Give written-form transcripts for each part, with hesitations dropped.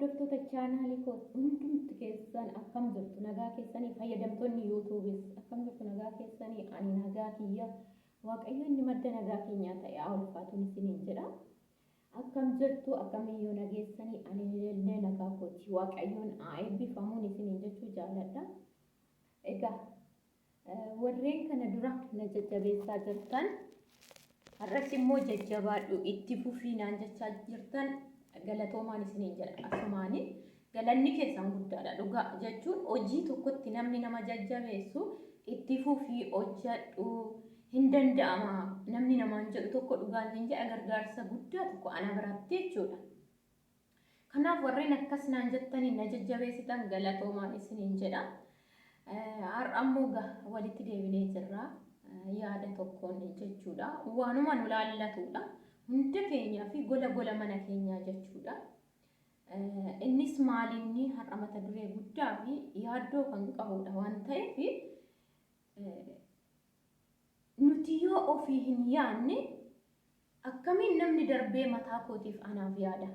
hordoftoota chaanaalii koo hundumti keessan akkam jirtu nagaa keessanii fayyadamtoonni yuutuubis akkam jirtu nagaa keessanii ani nagaa kiyya waaqayyoon ni madda nagaa keenyaa ta'e ulfaatuun isiniin jedha akkam jirtu akkamiyyuu nageessanii ani illee nagaa kooti waaqayyoon eebbifamuun isiniin jechuu jaaladha egaa warreen kana dura na jajjabeessaa jirtan har'as immoo jajjabaadhu itti fufiinaan jechaa jirtan galatoomaan isiniin jedha asumaani galanni keessan guddaadha dhugaa jechuun hojii tokkotti namni nama jajjabeessu itti fufii hojjedhu hin danda'ama namni namaan jedhu tokko dhugaan hin jedha gargaarsa guddaa tokko ana biratti jechuudha kanaaf warreen akkas naan jettanii na jajjabeessitan galatoomaan isiniin jedha har'a ammoo walitti deebinee jirra yaada tokkoon jechuudha waanuma nu laallatudha hunda keenyaa fi gola mana keenyaa jechuudha. Innis maalinni har'a mata duree guddaa fi yaaddoo kan qabudha waan ta'eef nuti yoo ofii hin yaadne akkamiin namni darbee mataa kootiif anaaf yaada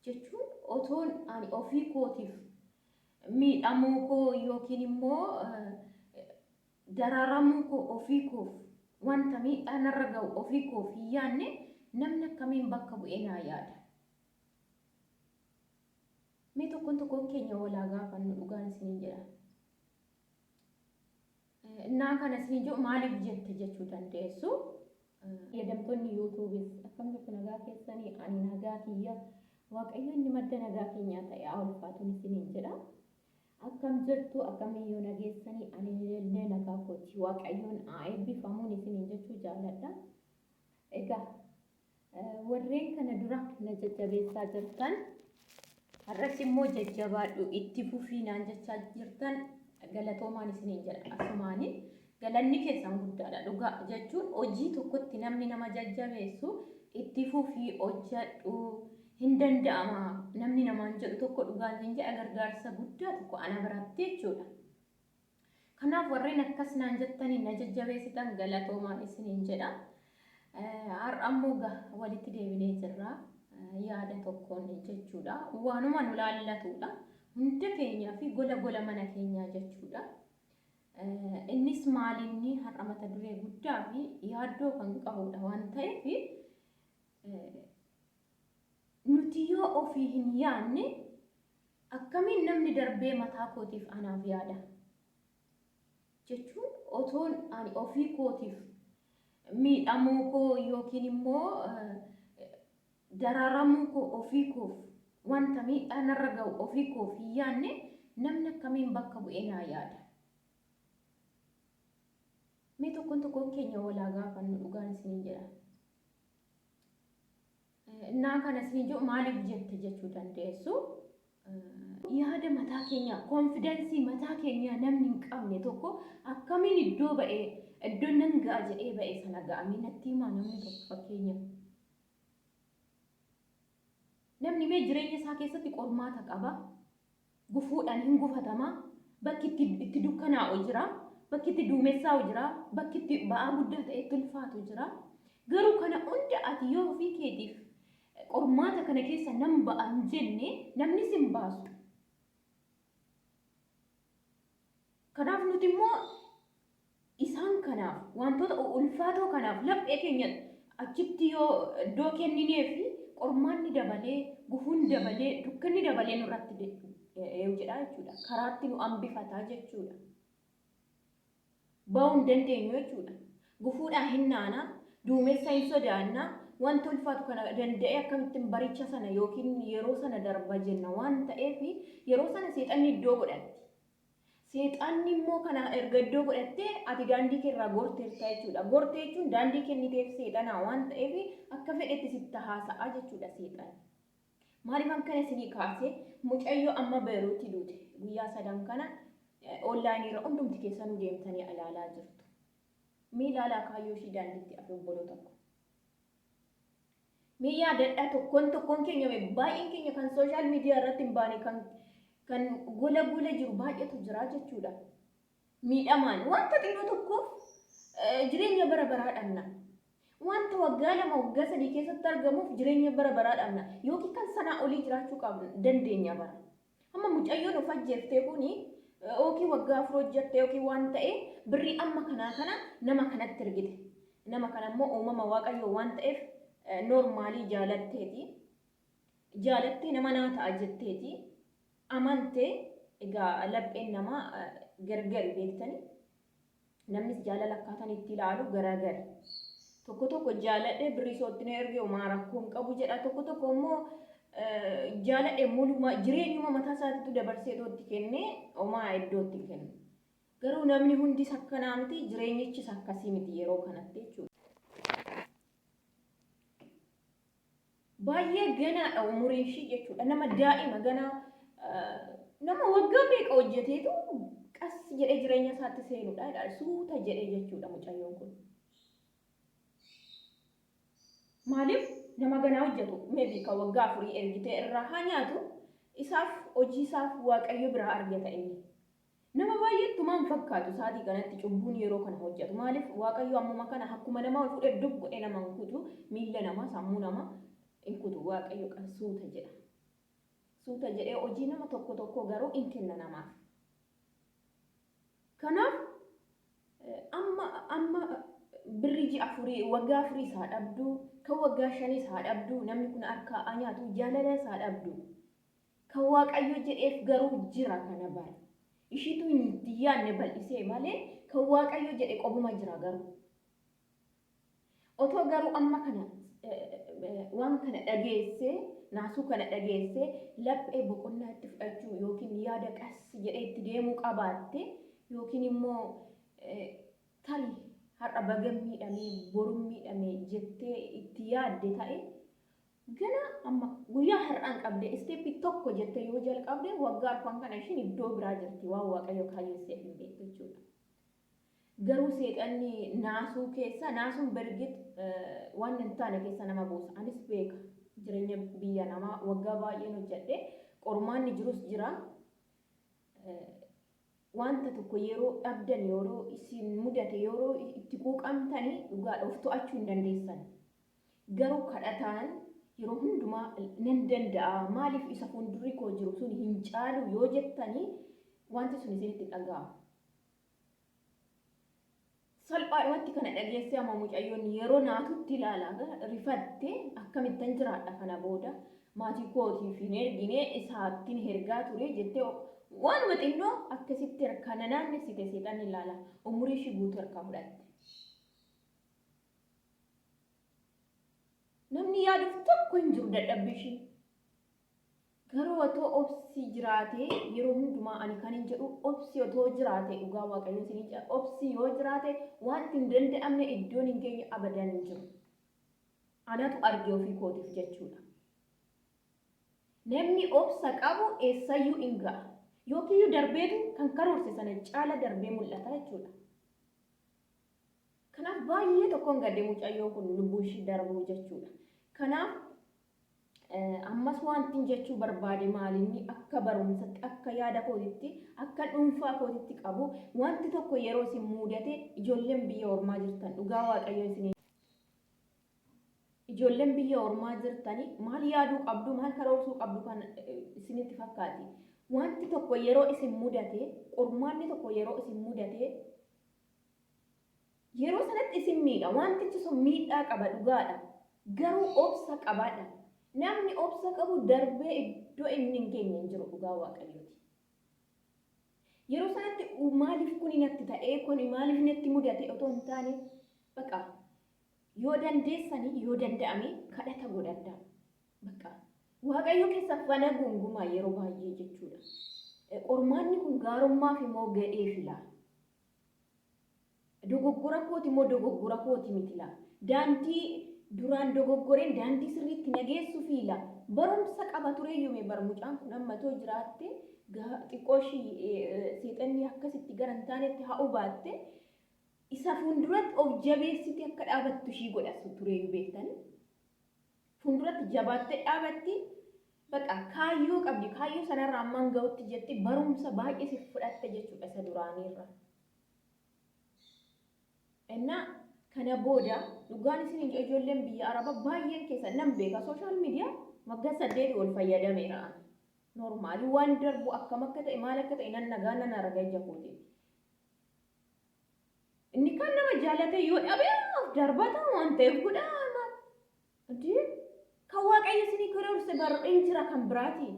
jechuun otoon ani ofii kootiif miidhamuu koo yookiin immoo dararamuu koo ofii koof wanta miidhaan irra ga'u ofii koof hin yaadne namni akkamiin bakka bu'ee naa yaada. Mee tokkoon keenya walaa gaafannu dhugaan isiniin jedha. Innaa kana isiniin jedhu maaliif jette jechuu dandeessu. Fayyadamtoonni yuutuubis akkam jirtu nagaa keessanii ani nagaa kiyya waaqayyoon ni madda nagaa keenyaa ta'e ulfaatuun isiniin jedha. Akkam jirtu akkamiyyuu nageessanii ani illee nagaa kooti waaqayyoon eebbifamuun isiniin jechuu jaaladha. Egaa warreen kana dura na jajjabeessaa jirtan har'as immoo jajjabaadhu itti fufiinaan jechaa jirtan galatoomaan isiniin jedha asumaani galanni keessan guddaadha dhugaa jechuun hojii tokkotti namni nama jajjabeessu itti fufii hojjedhu hin danda'ama namni namaan jedhu tokko dhugaan hin jedha gargaarsa guddaa tokko ana biratti jechuudha. Kanaaf warreen akkas naan jettanii na jajjabeessitan galatoomaan isiniin jedha. Har'a ammoo walitti deebinee jirra yaada tokkoon jechuudha. Waanuma nu laallatudha. Hunda keenyaa fi gola mana keenyaa jechuudha. Innis maalinni har'a mata duree guddaa fi yaaddoo kan qabudha waan ta'eef nuti yoo ofii hin yaadne akkamiin namni darbee mataa kootiif anaaf yaada jechuun otoon ani ofii kootiif miidhamuu koo yookiin immoo dararamuu koo ofii koof wanta miidhaan irra ga'u ofii koof hin yaadne namni akkamiin bakka bu'ee naa yaada. Mee tokkoon keenya walaa gaafannu dhugaan isiniin jedha. Innaa kana isiniin jedhu maaliif jette jechuu dandeessu. Yaada mataa keenya konfidensii mataa keenya namni hin qabne tokko akkamiin iddoo nan ga'a jedhee ba'e sana ga'amee natti himaa namni tokko fakkeenya. Namni mee jireenya isaa keessatti qormaata qaba. Gufuudhaan hin gufatamaa. Bakki itti dukkanaa'u jira. Bakki itti duumessaa'u jira. Bakki itti ba'aa guddaa ta'e itti ulfaatu jira. Garuu kana hunda ati yoo ofii keetiif qormaata kana keessa nan ba'a hin jenne namni sin baasu. Kanaaf nuti immoo isaan kanaaf wantoota ulfaatoo kanaaf laphee keenya achitti yoo iddoo kenninee fi qormaanni dabalee gufuun dabalee dukkanni dabalee nurratti jedha jechuudha. Karaatti nu hambifataa jechuudha. Ba'uu hin dandeenyu jechuudha. Gufuudhaan hin naana duumessa hin sodaanna. Wanti ulfaatu kana danda'ee akkamittiin baricha sana yookiin yeroo sana darba jenna waan ta'eef yeroo sana seexanni iddoo godhatti. Seexanni immoo kana erga iddoo godhattee ati daandii keerraa gorteerta jechuudha. Gortee jechuun daandii kenniteef seexanaa waan ta'eef akka fedhetti sitti haasa'aa jechuudha seexanni. Maaliif akkana isinii kaasee mucayyoo amma Beeruutti duute guyyaa 3 kana onlaayiniirra hundumti keessanuu deemtanii ilaalaa jirtu. Mee ilaalaa kaayyoo ishii daandiitti afur boloo tokko. Mee yaadadha tokkoon keenya baay'een keenya kan sooshaal miidiyaa irratti hin baane kan gola jiru baay'eetu jira jechuudha. Miidhamaan wanta xinnoo tokkoof jireenya bara baraa dhabna. wanta waggaa lama waggaa sadii keessatti argamuuf jireenya bara baraa dhabna yookiin kan sanaa olii jiraachuu qabna dandeenya bara. Amma mucayyoon of ajjeeftee kuni yookiin waggaa afur hojjette yookiin waan ta'e birrii amma kana nama kanatti ergite. Nama kana immoo uumama waaqayyoo waan ta'eef noormaalii jaalatteeti. Jaalattee nama naa ta'a jetteeti. Amantee egaa lapheen namaa gargari beektani. Namnis jaalala akkaataan itti ilaalu garagari. Tokko jaaladhee birrii sootti na ergee homaa rakkoon qabu jedha. Tokko immoo jaaladhee muluma jireenyuma mataa isaatiitu dabarsee iddootti kennee homaa iddootti kennu. Garuu namni hundis akkanaa miti jireenyichis akkasii miti yeroo kanatti jechuudha. Baay'ee ganaadha umuriin ishii jechuudha. Nama daa'ima ganaa nama waggaa meeqa hojjeteetu qas jedhee jireenya isaatti seenuudha. Suuta jedhee jechuudha mucayyoon kun. Maaliif nama ganaa hojjetu meebii kan waggaa afurii ergitee irraa haa nyaatu isaaf hojii isaaf waaqayyo biraa argata inni. Nama baay'eetu maan fakkaatu saatii kanatti cubbuun yeroo kana hojjetu. Maaliif waaqayyo ammuma kana akkuma nama ol fuudhee dubbu'ee nama hin kutu miila namaa sammuu namaa hin kutu waaqayyo kan suuta jedha. Suuta jedhee hojii nama tokko garuu hin kenna namaaf. Kanaaf amma birrii ji'a afurii waggaa afurii isaa dhabduu kan waggaa shanii isaa dhabduu namni kun akka nyaatu jaalala isaa dhabduu kan waaqayyo jedheef garuu jira kana bara. Ishiitu hin yaadne bal'isee malee kan waaqayyo jedhe qobuma jira garuu. Otoo garuu amma kana waan kana dhageessee naasuu kana dhageessee laphee boqonnaa itti fudhachuu yookiin yaada qas jedhee itti deemuu qabaatte yookiin immoo tarii har'a baga miidhamee boru miidhamee jettee itti yaadde ta'e gana amma guyyaa har'aan qabde isteeppii tokko jettee yoo jalqabde waggaa arfan kana ishiin iddoo biraa jirti waan waaqayyo kaayessee hin beektu jechuudha. Garuu seexanni naasuu keessa naasuun bergit waan hin taane keessa nama buusa. Anis beeka jireenya biyya namaa waggaa baay'een hojjedhe qormaanni jirus jira. Wanta tokko yeroo dhabdan yeroo isin mudate yeroo itti quuqamtanii dhugaadha of to'achuu hin dandeessan. Garuu kadhataan yeroo hundumaa nan danda'a maaliif isa fuuldurri koo jiru sun hin caalu yoo jettanii wanti sun isinitti dhaga'ama. Salphaadhumatti kana dhageessee amma mucayyoon yeroo naatutti ilaalaa rifattee akkamittan jiraadha kana booda maatii kootiif hin ergine isaattiin hergaa ture jettee waanuma xinnoo akkasitti harkaan naannessite seexan ilaala umurii ishii guutuu harkaa fudhatte. Namni yaaduuf tokko hin jiru dadhabbii ishii. Garuu otoo obsi jiraatee yeroo hundumaa ani kan hin jedhu obsi otoo jiraatee dhugaa waaqayyo isin jedha obsi yoo jiraate wanti hin danda'amne iddoon hin geenye abadan hin jiru. Anatu argee ofii kootiif jechuudha. Namni obsa qabu eessayyuu hin ga'a. Yookiyyuu darbeetu kan karoorse sana caala darbee mul'ata jechuudha. Kanaaf baay'ee tokkoon gadde mucayyoo kun lubbuu ishii darbuu jechuudha. Kanaaf ammas wanti jechuu barbaade maalinni akka barumsatti akka yaada kootitti akka dhuunfaa kootitti qabu wanti tokko yeroo isin mudate ijoolleen biyya ormaa jirtan dhugaa waaqayyo isin ijoolleen biyya ormaa jirtanii maal yaaduu qabdu maal karoorsuu qabdu kan isinitti fakkaati. Wanti tokko yeroo isin mudate qormaanni tokko yeroo isin mudate yeroo sanatti isin miidha wantichi sun miidhaa qaba dhugaadha garuu obsa qabaadha. Namni obsa qabu darbee iddoo inni hin geenye hin jiru dhugaa waaqayyooti. Yeroo sanatti maaliif kun natti ta'ee kun maaliif natti mudate otoo hin taane baqa yoo dandeessanii yoo danda'ame kadhata godhadhaa baqa waaqayyo keessa fana gungumaa yeroo baay'ee jechuudha. Qormaanni kun gaarummaaf immoo gadhee fila. Dogoggora kooti immoo dogoggora kooti miti laa. Daandii duraan dogoggoreen daandii sirriitti nageessu fiila. Barumsa qaba ture yuume barmucaan kun ammatoo jiraatte xiqqoo seexanni akkasitti gara hin taanetti haa hubaatte isa fuulduratti of jabeessite akka dhaabattu ishii godhatu ture beektanii. Fuulduratti jabaattee dhaabatti baqa kaayyoo qabdi kaayyoo sanarraa ammaan ga'utti jetti barumsa baay'ee si fudhatte jechuudha isa duraaniirra. Innaa Kana booda dhugaan isin ijoolleen biyya Arabaa baay'een keessa nam beeka sooshaal miidiyaa waggaa 8 ol fayyadameera. Normaali waan darbu akkam akka ta'e maal akka ta'e nan nagaa nan argaa ija kooti. Inni kan nama jaalate yoo dhabe darbata waan ta'eef godhaa. Adii kan waaqayyo isinii karoorse bar'een jira kan biraati.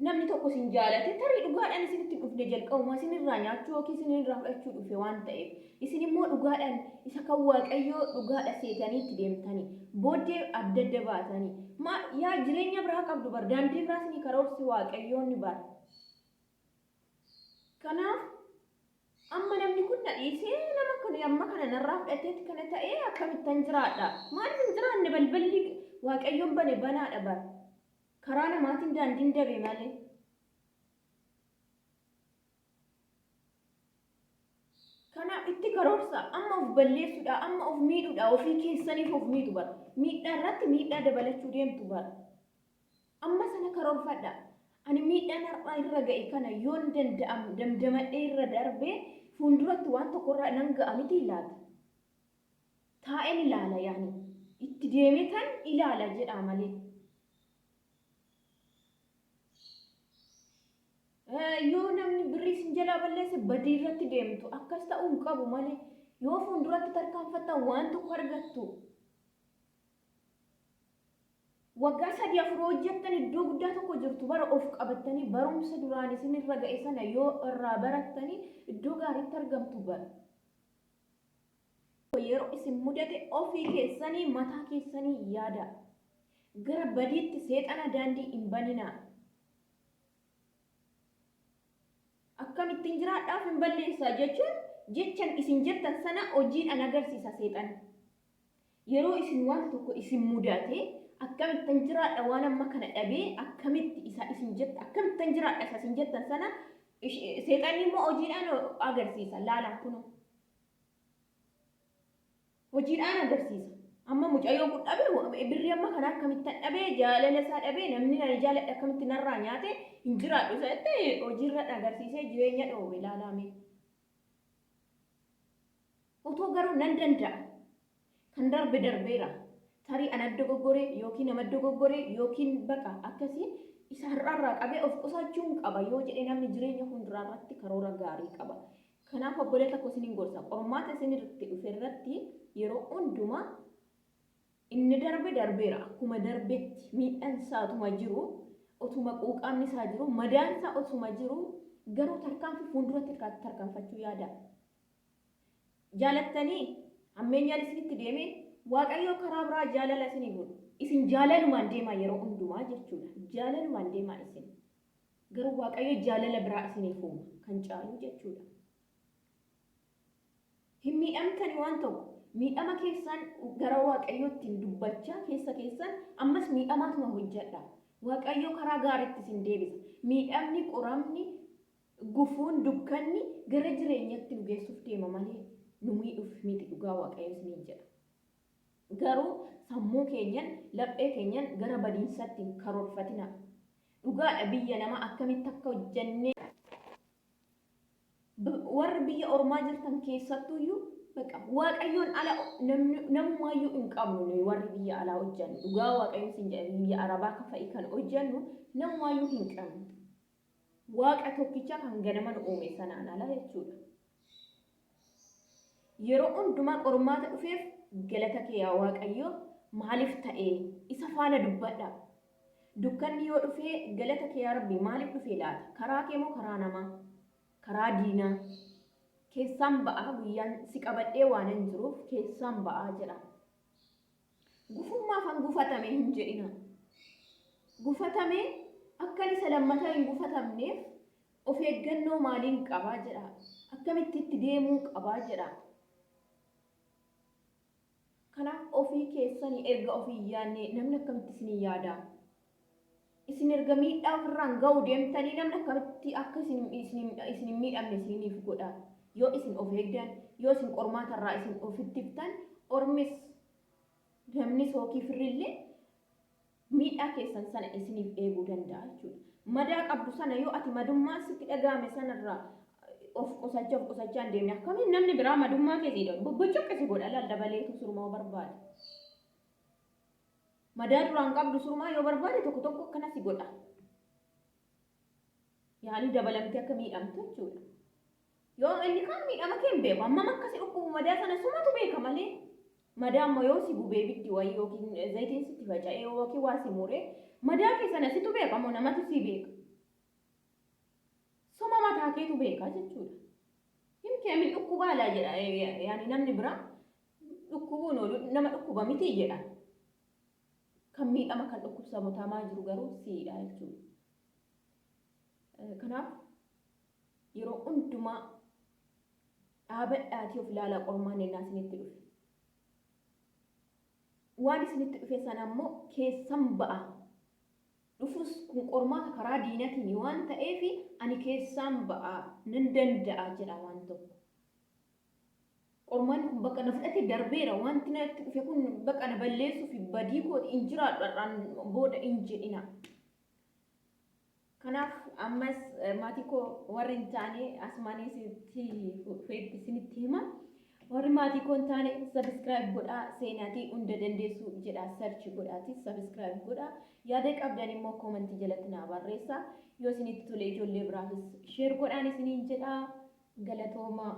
Namni tokko isin jaalate tarii dhugaadhaan isinitti dhufne jalqabuma isinirraa nyaachuu yookiin isinirraa fudhachuu dhufe waan ta'eef isin immoo dhugaadhaan isa kan waaqayyoo dhugaadha seetaniitti deemtanii booddee adda adda baatanii yaa jireenya biraa qabdu bar daandii biraa isinii karoorse waaqayyoon ni bar. Kanaaf amma namni kun nadhiisee nama kun amma kana narraa fudhateetti kana ta'ee akkamittan jiraadha. Maaliif hin jiraanne balballi waaqayyoon bane banaadha bar. Karaa namaatiin daandiin dabe malee. Kanaaf itti karoorsa amma of balleessuudha amma of miidhuudha ofii keessaniif of miidhu bar. Miidhaa irratti miidhaa dabalachuu deemtu bar. Amma sana karoorfadha. Ani miidhaan har'aa irra ga'e kana yoon danda'amu damdamadhee irra darbee fuulduratti waan tokkorraa nan ga'a miti ilaala. Taa'een ilaala yaani itti deemee kan ilaala jedha malee. Yoo namni birrii sin jalaa balleesse badii irratti deemtu akkas ta'uu hin qabu malee yoo fuulduratti tarkaanfattan waan tokko argattu. Waggaa 3-4 hojjettan iddoo guddaa tokko jirtu bara of qabattanii barumsa duraan isinirra ga'e sana yoo irraa barattanii iddoo gaariitti argamtu bara. Yeroo isin mudate ofii keessanii mataa keessanii yaada. Gara badiitti seexana daandii hin baninaa. Akkamittiin jiraadhaaf hin balleessaa jechuun jechan isin jettan sana hojiidhaan agarsiisa seexan. Yeroo isin waan tokko isin mudate akkamittan jiraadha waan amma kana dhabee akkamitti isa isin jetta akkamittan jiraadha isa isin jettan sana seexanni immoo hojiidhaan agarsiisa laalaan kun hojiidhaan agarsiisa amma mucayyoo kun dhabee birrii amma kana akkamittan dhabee jaalala isaa dhabee namni na jaaladha akkamitti narraa nyaate hin jiraadhu isa ta'e hojiirra agarsiisee jireenya dhoobe laalame otoo garuu nan danda'a kan darbe darbeera. Tarii ana dogoggoree yookiin nama dogoggoree yookiin baqa akkasiin isa har'aarraa qabee of qusachuun qaba yoo jedhee namni jireenya fuulduraarratti karoora gaarii qaba. Kanaaf obbolee tokko isiniin gorsa qormaata isinirratti dhufe irratti yeroo hundumaa inni darbe darbeera akkuma darbetti miidhaan isaa utuma jiru utuma quuqamni isaa jiru madaan isaa utuma jiru garuu tarkaanfii fuulduratti tarkaanfachuu yaada. Jaalattanii ammeenyaan isinitti deemee waaqayyo karaa biraa jaalala isinii godhu. Isin jaalalumaan deemaa yeroo hundumaa jechuudha. Jaalalumaan deemaa isin. Garuu waaqayyo jaalala biraa isiniif uuma kan caalu jechuudha. Hin miidhamtani waan tokko miidhama keessan gara waaqayyootti dubbachaa keessa keessan ammas miidhamaatuma hojjedha. Waaqayyo karaa gaariitti isin deebisa. Miidhamni qoramni gufuun dukkanni gara jireenyatti nu geessuuf deema malee nu miidhuuf miti dhugaa waaqayyo isiniin jedha. Garuu sammuu keenyan laphee keenyan gara badiinsaatti hin karoorfatina. Dhugaadha biyya nama akkamitti akka hojjannee warri biyya ormaa jirtan keessattuyyuu baqa waaqayyoon ala namumaayyuu hin qabnu warri biyya alaa hojjannu. Dhugaa waaqayyoon sin jedhe biyya Arabaa ka fa'i kan hojjannu namumaayyuu hin qabnu. Waaqa tokkicha kan ganama nu uume sanaan ala jechuudha. Yeroo hundumaa qormaata dhufeef galata kee yaa waaqayyo maaliif ta'e isa faana dubbadha. Dukkanni yoo dhufee galata kee yaa Rabbi maaliif dhufee laata? Karaa kee moo karaa namaa? Karaa diinaa? Keessaan ba'aa guyyaan si qabadhee waan hin jiruuf keessaan ba'aa jedha. Gufummaaf han gufatame hin jedhina. Gufatame akka isa lammataa hin gufatamneef of eeggannoo maaliin qabaa jedha. Akkamitti itti deemuu qabaa jedha. Kanaaf ofii keessanii erga ofii yaadne namni akkamitti isin yaada? Isin erga miidhaa ofirraan ga'uu deemtanii namni akkamitti akka isin miidhamne isiniif godha? Yoo isin of eegdan, yoo isin qormaatarraa isin ofitti iftan, ormis namni sookii firrillee miidhaa keessan sana isiniif eeguu danda'a jechuudha. Madaa qabdu sana yoo ati madummaa sitti dhagahame sanarraa of qusachaa hin deemne akkamiin namni biraa madummaa keessiidha bobbocoqqisi godha lallabaleetu surmaa barbaada. Madaa duraan qabdu surmaa yoo barbaade tokko akkanas godha. Yaani dabalamtee akka miidhamtu jechuudha. Yoo inni kan miidhama kee hin beeku amma akkasi dhukkubu madaa sana sumatu beeka malee madaa amma yoo si gubee biddi wayii yookiin zayitiin sitti faca'ee yookiin waa si muree madaa kee sana situ beeka moo namatu si beeka. Suma mataa keetu beeka jechuudha. Himkeemin dhukkubaalaa jedha yaani namni biraa dhukkubuun oolu nama dhukkuba miti jedha. Kan miidhama kan dhukkubsamotamaa jiru garuu siidha jechuudha. Kanaaf yeroo hundumaa dhaabadhaatii of ilaalaa qormaan ennaa isinitti dhufe. Waan isinitti dhufe sana immoo keessan ba'a. Dhufus kun qormaata karaa diinatiin waan ta'eef ani keessan ba'a nan danda'a jedha waan tokko. Qormaan kun bakka na fudhate darbeera wanti natti dhufe kun bakka na balleessuuf badii koo hin jiraadhu dharraan booda hin jedhina. Kanaaf ammas maatii koo warri hin taane asmaanii isinitti hima. Warri maatii koo hin taane subscribe godhaa seenaatii hunda dandeessu jedhaa search godhaati subscribe godhaa. Yaada qabdan immoo koomentii jalatti naa barreessaa. Yoo isinitti tole ijoollee biraafis share godhaan isiniin jedhaa. Galatooma.